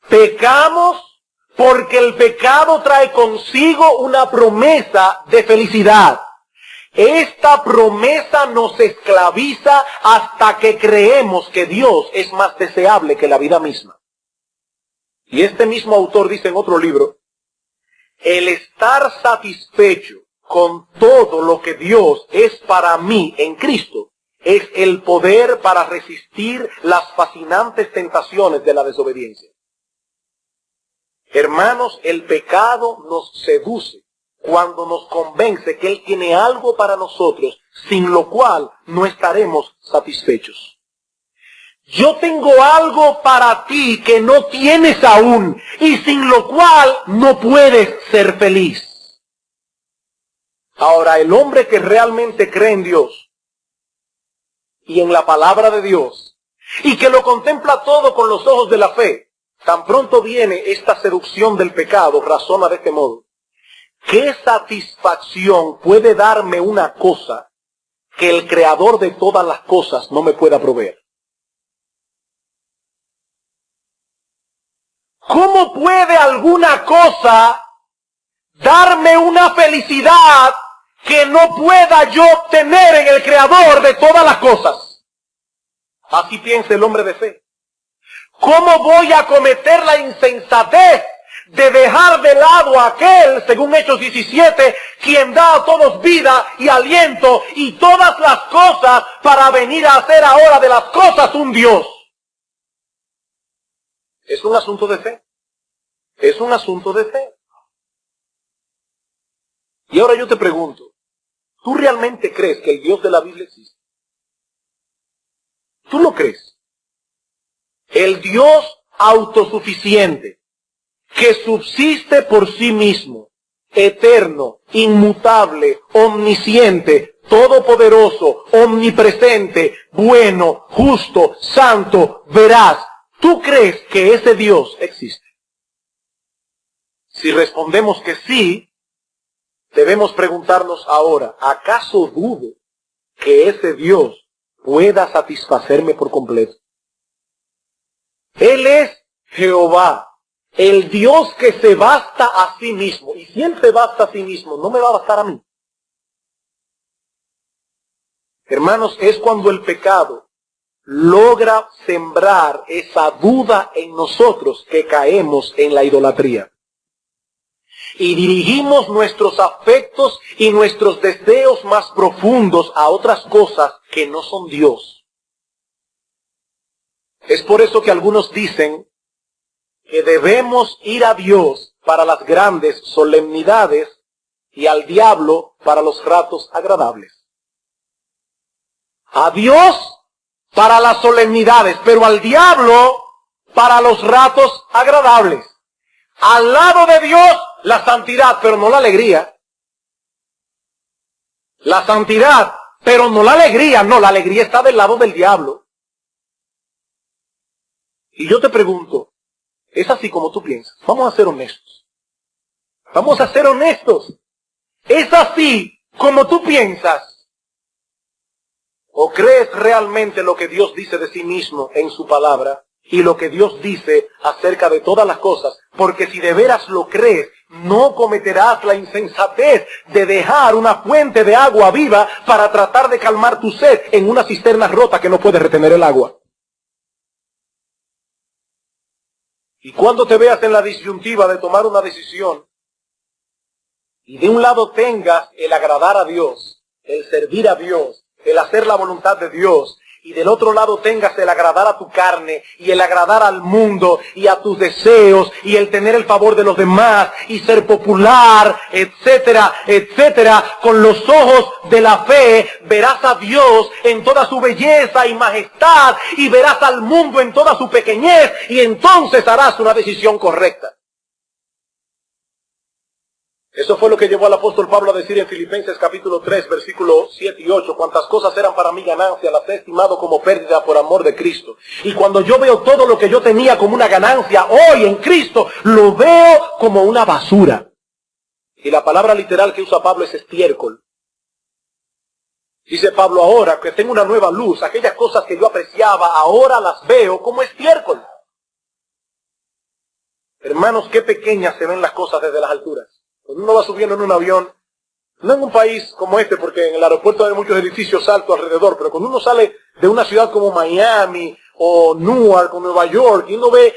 Pecamos porque el pecado trae consigo una promesa de felicidad. Esta promesa nos esclaviza hasta que creemos que Dios es más deseable que la vida misma. Y este mismo autor dice en otro libro, el estar satisfecho con todo lo que Dios es para mí en Cristo es el poder para resistir las fascinantes tentaciones de la desobediencia. Hermanos, el pecado nos seduce cuando nos convence que Él tiene algo para nosotros, sin lo cual no estaremos satisfechos. Yo tengo algo para ti que no tienes aún, y sin lo cual no puedes ser feliz. Ahora, el hombre que realmente cree en Dios, y en la palabra de Dios, y que lo contempla todo con los ojos de la fe, tan pronto viene esta seducción del pecado, razona de este modo. ¿Qué satisfacción puede darme una cosa que el creador de todas las cosas no me pueda proveer? ¿Cómo puede alguna cosa darme una felicidad que no pueda yo obtener en el creador de todas las cosas? Así piensa el hombre de fe. ¿Cómo voy a cometer la insensatez de dejar de lado a aquel, según Hechos 17, quien da a todos vida y aliento y todas las cosas para venir a hacer ahora de las cosas un Dios? Es un asunto de fe. Es un asunto de fe. Y ahora yo te pregunto, ¿tú realmente crees que el Dios de la Biblia existe? ¿Tú lo crees? El Dios autosuficiente, que subsiste por sí mismo, eterno, inmutable, omnisciente, todopoderoso, omnipresente, bueno, justo, santo, veraz. ¿Tú crees que ese Dios existe? Si respondemos que sí, debemos preguntarnos ahora, ¿acaso dudo que ese Dios pueda satisfacerme por completo? Él es Jehová, el Dios que se basta a sí mismo. Y si Él se basta a sí mismo, no me va a bastar a mí. Hermanos, es cuando el pecado logra sembrar esa duda en nosotros que caemos en la idolatría. Y dirigimos nuestros afectos y nuestros deseos más profundos a otras cosas que no son Dios. Es por eso que algunos dicen que debemos ir a Dios para las grandes solemnidades y al diablo para los ratos agradables. A Dios para las solemnidades, pero al diablo para los ratos agradables. Al lado de Dios, la santidad, pero no la alegría. La santidad, pero no la alegría. No, la alegría está del lado del diablo. Y yo te pregunto, ¿es así como tú piensas? Vamos a ser honestos. Vamos a ser honestos. ¿Es así como tú piensas? ¿O crees realmente lo que Dios dice de sí mismo en su palabra y lo que Dios dice acerca de todas las cosas? Porque si de veras lo crees, no cometerás la insensatez de dejar una fuente de agua viva para tratar de calmar tu sed en una cisterna rota que no puede retener el agua. Y cuando te veas en la disyuntiva de tomar una decisión, y de un lado tengas el agradar a Dios, el servir a Dios, el hacer la voluntad de Dios, y del otro lado tengas el agradar a tu carne, y el agradar al mundo, y a tus deseos, y el tener el favor de los demás, y ser popular, etcétera, etcétera, con los ojos de la fe verás a Dios en toda su belleza y majestad, y verás al mundo en toda su pequeñez, y entonces harás una decisión correcta. Eso fue lo que llevó al apóstol Pablo a decir en Filipenses capítulo 3, versículos 7 y 8, cuantas cosas eran para mí ganancia, las he estimado como pérdida por amor de Cristo. Y cuando yo veo todo lo que yo tenía como una ganancia, hoy en Cristo, lo veo como una basura. Y la palabra literal que usa Pablo es estiércol. Dice Pablo, ahora que tengo una nueva luz, aquellas cosas que yo apreciaba, ahora las veo como estiércol. Hermanos, qué pequeñas se ven las cosas desde las alturas. Cuando uno va subiendo en un avión, no en un país como este, porque en el aeropuerto hay muchos edificios altos alrededor, pero cuando uno sale de una ciudad como Miami o Newark o Nueva York, y uno ve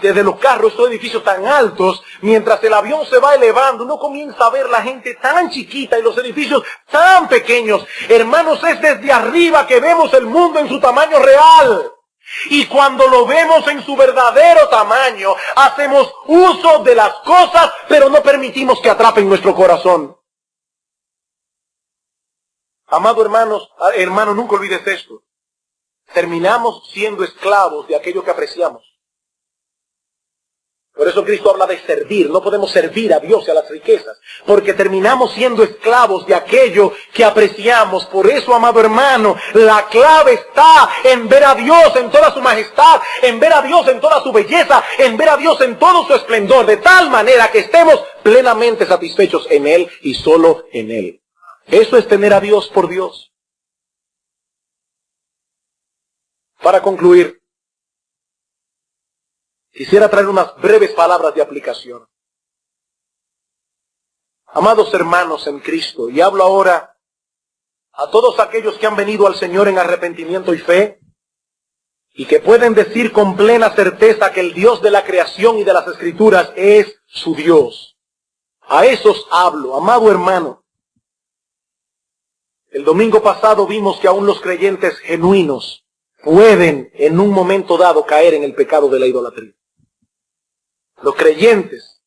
desde los carros esos edificios tan altos, mientras el avión se va elevando, uno comienza a ver la gente tan chiquita y los edificios tan pequeños. Hermanos, es desde arriba que vemos el mundo en su tamaño real. Y cuando lo vemos en su verdadero tamaño, hacemos uso de las cosas, pero no permitimos que atrapen nuestro corazón. Amado hermano, nunca olvides esto. Terminamos siendo esclavos de aquello que apreciamos. Por eso Cristo habla de servir. No podemos servir a Dios y a las riquezas, porque terminamos siendo esclavos de aquello que apreciamos. Por eso, amado hermano, la clave está en ver a Dios en toda su majestad, en ver a Dios en toda su belleza, en ver a Dios en todo su esplendor, de tal manera que estemos plenamente satisfechos en Él y solo en Él. Eso es tener a Dios por Dios. Para concluir, quisiera traer unas breves palabras de aplicación. Amados hermanos en Cristo, y hablo ahora a todos aquellos que han venido al Señor en arrepentimiento y fe, y que pueden decir con plena certeza que el Dios de la creación y de las Escrituras es su Dios. A esos hablo, amado hermano. El domingo pasado vimos que aún los creyentes genuinos pueden en un momento dado caer en el pecado de la idolatría. Los creyentes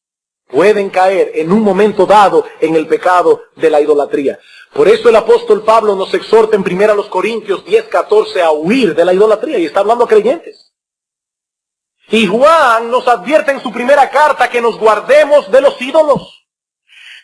pueden caer en un momento dado en el pecado de la idolatría. Por eso el apóstol Pablo nos exhorta en 1 Corintios 10:14 a huir de la idolatría, y está hablando a creyentes. Y Juan nos advierte en su primera carta que nos guardemos de los ídolos.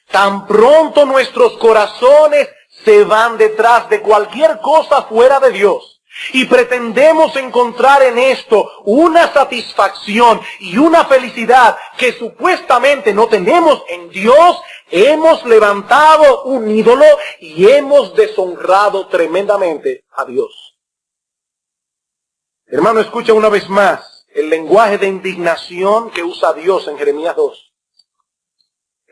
Tan pronto nuestros corazones se van detrás de cualquier cosa fuera de Dios, y pretendemos encontrar en esto una satisfacción y una felicidad que supuestamente no tenemos en Dios, hemos levantado un ídolo y hemos deshonrado tremendamente a Dios. Hermano, escucha una vez más el lenguaje de indignación que usa Dios en Jeremías 2.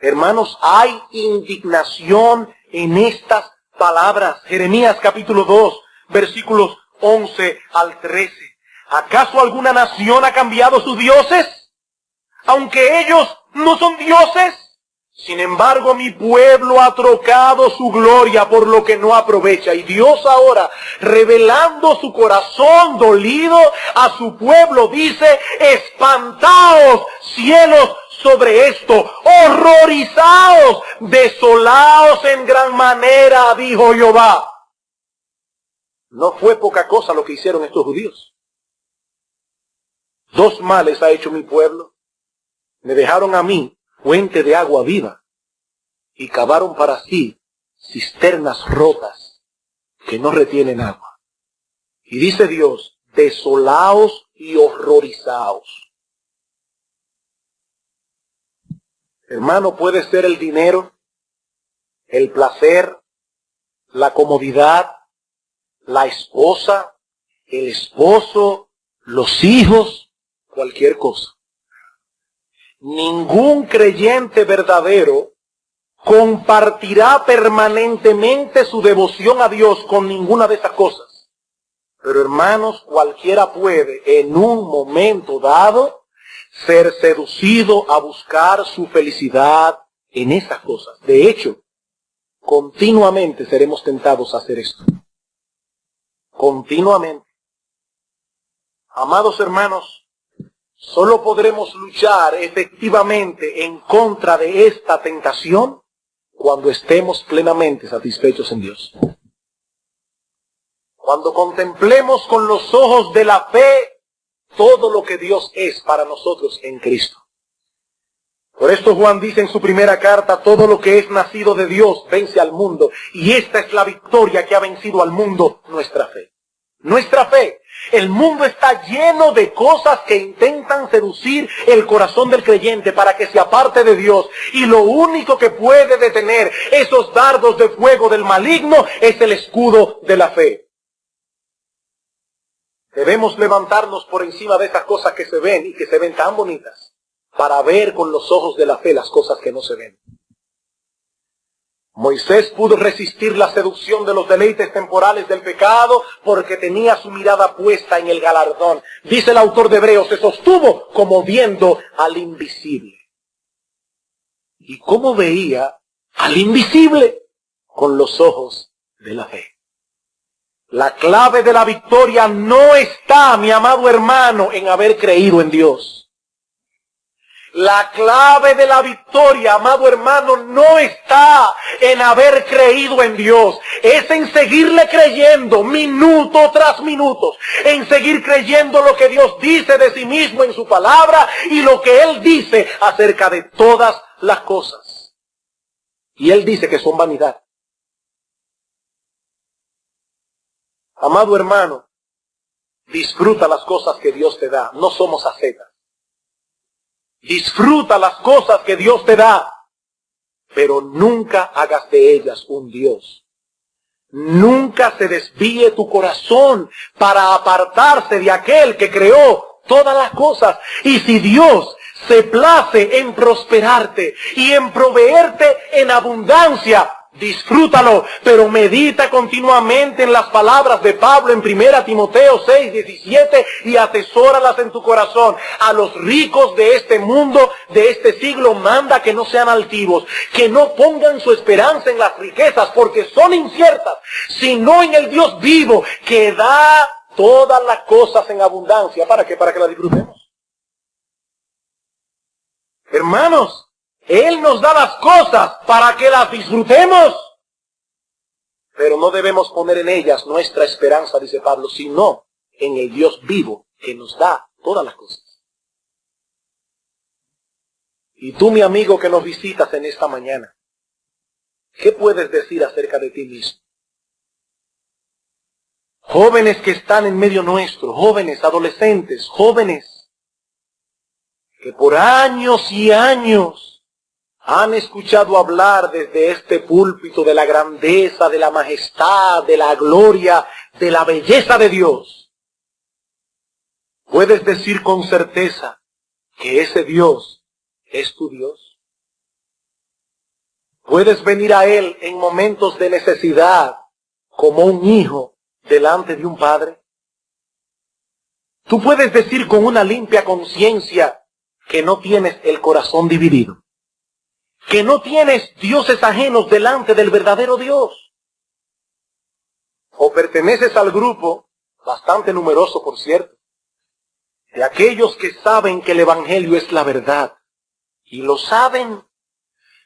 Hermanos, hay indignación en estas palabras. Jeremías capítulo 2, versículos 11 al 13. ¿Acaso alguna nación ha cambiado sus dioses? Aunque ellos no son dioses. Sin embargo, mi pueblo ha trocado su gloria por lo que no aprovecha. Y Dios ahora, revelando su corazón dolido a su pueblo, dice: espantaos, cielos, sobre esto, horrorizaos, desolaos en gran manera, dijo Jehová. No fue poca cosa lo que hicieron estos judíos. 2 males ha hecho mi pueblo. Me dejaron a mí fuente de agua viva y cavaron para sí cisternas rotas que no retienen agua. Y dice Dios, desolaos y horrorizaos. Hermano, puede ser el dinero, el placer, la comodidad, la esposa, el esposo, los hijos, cualquier cosa. Ningún creyente verdadero compartirá permanentemente su devoción a Dios con ninguna de esas cosas. Pero hermanos, cualquiera puede en un momento dado ser seducido a buscar su felicidad en esas cosas. De hecho, continuamente seremos tentados a hacer esto. Continuamente. Amados hermanos, solo podremos luchar efectivamente en contra de esta tentación cuando estemos plenamente satisfechos en Dios. Cuando contemplemos con los ojos de la fe todo lo que Dios es para nosotros en Cristo. Por esto Juan dice en su primera carta, todo lo que es nacido de Dios vence al mundo. Y esta es la victoria que ha vencido al mundo, nuestra fe. Nuestra fe. El mundo está lleno de cosas que intentan seducir el corazón del creyente para que se aparte de Dios. Y lo único que puede detener esos dardos de fuego del maligno es el escudo de la fe. Debemos levantarnos por encima de esas cosas que se ven y que se ven tan bonitas para ver con los ojos de la fe las cosas que no se ven. Moisés pudo resistir la seducción de los deleites temporales del pecado porque tenía su mirada puesta en el galardón. Dice el autor de Hebreos, se sostuvo como viendo al invisible. ¿Y cómo veía al invisible? Con los ojos de la fe. La clave de la victoria no está, mi amado hermano, en haber creído en Dios. La clave de la victoria, amado hermano, no está en haber creído en Dios. Es en seguirle creyendo minuto tras minuto. En seguir creyendo lo que Dios dice de sí mismo en su palabra y lo que Él dice acerca de todas las cosas. Y Él dice que son vanidad. Amado hermano, disfruta las cosas que Dios te da. No somos ascetas. Disfruta las cosas que Dios te da, pero nunca hagas de ellas un Dios. Nunca se desvíe tu corazón para apartarse de aquel que creó todas las cosas. Y si Dios se place en prosperarte y en proveerte en abundancia, disfrútalo, pero medita continuamente en las palabras de Pablo en 1 Timoteo 6:17 y atesóralas en tu corazón. A los ricos de este mundo, de este siglo, manda que no sean altivos, que no pongan su esperanza en las riquezas porque son inciertas, sino en el Dios vivo que da todas las cosas en abundancia. ¿Para qué? Para que las disfrutemos. Hermanos, Él nos da las cosas para que las disfrutemos. Pero no debemos poner en ellas nuestra esperanza, dice Pablo, sino en el Dios vivo que nos da todas las cosas. Y tú, mi amigo que nos visitas en esta mañana, ¿qué puedes decir acerca de ti mismo? Jóvenes que están en medio nuestro, jóvenes, adolescentes, jóvenes, que por años y años han escuchado hablar desde este púlpito de la grandeza, de la majestad, de la gloria, de la belleza de Dios. ¿Puedes decir con certeza que ese Dios es tu Dios? ¿Puedes venir a Él en momentos de necesidad como un hijo delante de un padre? ¿Tú puedes decir con una limpia conciencia que no tienes el corazón dividido? Que no tienes dioses ajenos delante del verdadero Dios. O perteneces al grupo, bastante numeroso por cierto, de aquellos que saben que el Evangelio es la verdad. Y lo saben,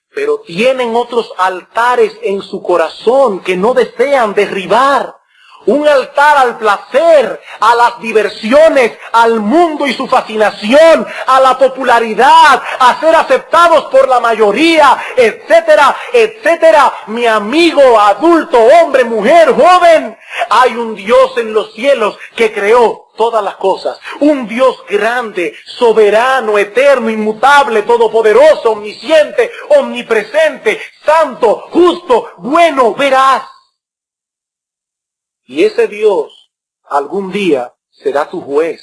pero tienen otros altares en su corazón que no desean derribar. Un altar al placer, a las diversiones, al mundo y su fascinación, a la popularidad, a ser aceptados por la mayoría, etcétera, etcétera. Mi amigo, adulto, hombre, mujer, joven, hay un Dios en los cielos que creó todas las cosas. Un Dios grande, soberano, eterno, inmutable, todopoderoso, omnisciente, omnipresente, santo, justo, bueno, veraz. Y ese Dios algún día será tu juez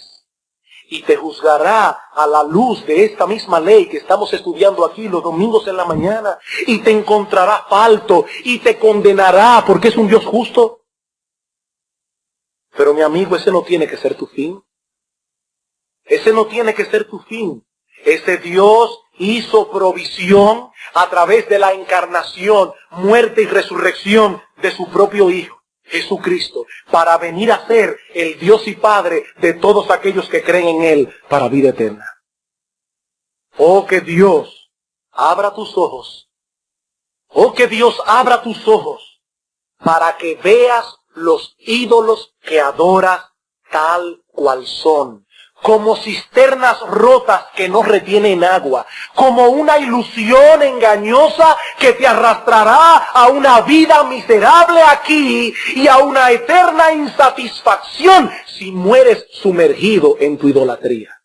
y te juzgará a la luz de esta misma ley que estamos estudiando aquí los domingos en la mañana, y te encontrará falto y te condenará porque es un Dios justo. Pero mi amigo, ese no tiene que ser tu fin. Ese no tiene que ser tu fin. Ese Dios hizo provisión a través de la encarnación, muerte y resurrección de su propio Hijo, Jesucristo, para venir a ser el Dios y Padre de todos aquellos que creen en Él para vida eterna. Oh, que Dios abra tus ojos. Oh, que Dios abra tus ojos para que veas los ídolos que adoras tal cual son, como cisternas rotas que no retienen agua, como una ilusión engañosa que te arrastrará a una vida miserable aquí y a una eterna insatisfacción si mueres sumergido en tu idolatría.